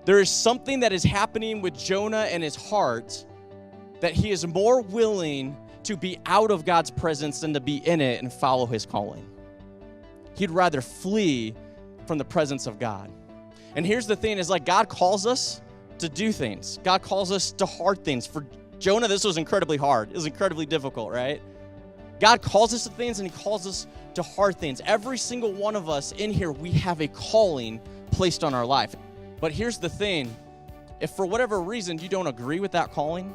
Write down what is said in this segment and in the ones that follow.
there is something that is happening with Jonah and his heart that he is more willing to be out of God's presence than to be in it and follow his calling. He'd rather flee from the presence of God. And here's the thing is like God calls us to do things. God calls us to hard things. For Jonah, this was incredibly hard. It was incredibly difficult, right? God calls us to things and he calls us to hard things. Every single one of us in here, we have a calling placed on our life. But here's the thing. If for whatever reason you don't agree with that calling,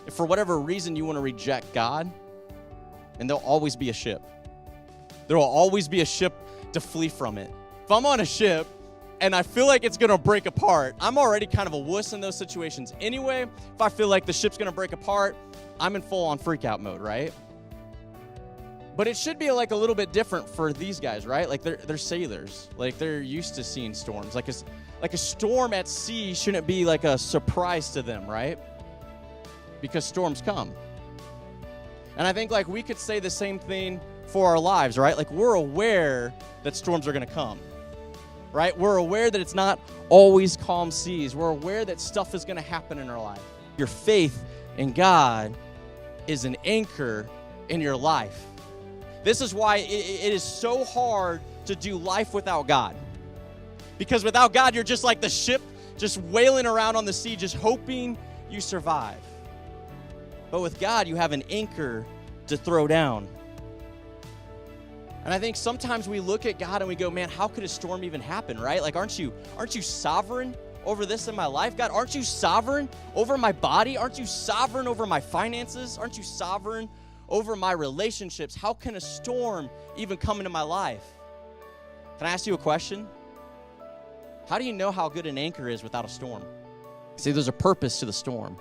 if for whatever reason you want to reject God, then there'll always be a ship. There will always be a ship to flee from it. If I'm on a ship and I feel like it's going to break apart, I'm already kind of a wuss in those situations anyway. If I feel like the ship's going to break apart, I'm in full-on freak-out mode, right? But it should be like a little bit different for these guys, right? Like they're sailors. Like they're used to seeing storms. Like a storm at sea shouldn't be like a surprise to them, right? Because storms come. And I think like we could say the same thing for our lives, right? Like we're aware that storms are going to come, right? We're aware that it's not always calm seas. We're aware that stuff is going to happen in our life. Your faith in God is an anchor in your life. This is why it is so hard to do life without God. Because without God, you're just like the ship, just wailing around on the sea, just hoping you survive. But with God, you have an anchor to throw down. And I think sometimes we look at God and we go, man, how could a storm even happen, right? Like, aren't you sovereign over this in my life? God, aren't you sovereign over my body? Aren't you sovereign over my finances? Aren't you sovereign over my relationships? How can a storm even come into my life? Can I ask you a question? How do you know how good an anchor is without a storm? See, there's a purpose to the storm.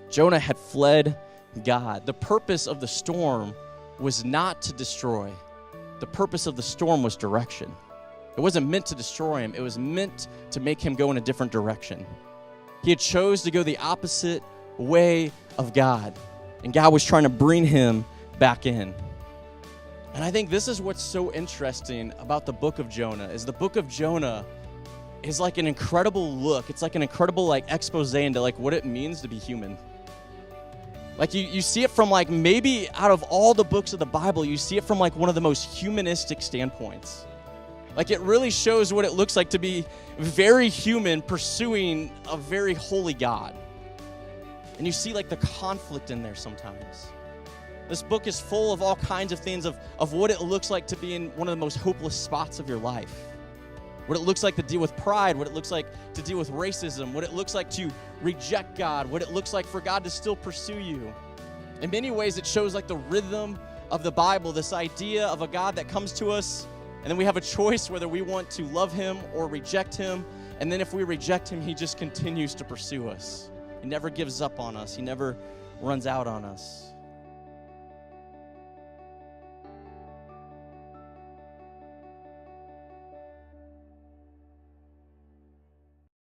Jonah had fled God. The purpose of the storm was not to destroy. The purpose of the storm was direction. It wasn't meant to destroy him. It was meant to make him go in a different direction. He had chose to go the opposite way of God. And God was trying to bring him back in. And I think this is what's so interesting about the book of Jonah, is the book of Jonah is like an incredible look. It's like an incredible like expose into like what it means to be human. Like you see it from like maybe out of all the books of the Bible, you see it from like one of the most humanistic standpoints. Like it really shows what it looks like to be very human pursuing a very holy God. And you see like the conflict in there sometimes. This book is full of all kinds of things of what it looks like to be in one of the most hopeless spots of your life. What it looks like to deal with pride, what it looks like to deal with racism, what it looks like to reject God, what it looks like for God to still pursue you. In many ways, it shows like the rhythm of the Bible, this idea of a God that comes to us, and then we have a choice whether we want to love him or reject him. And then if we reject him, he just continues to pursue us. He never gives up on us. He never runs out on us.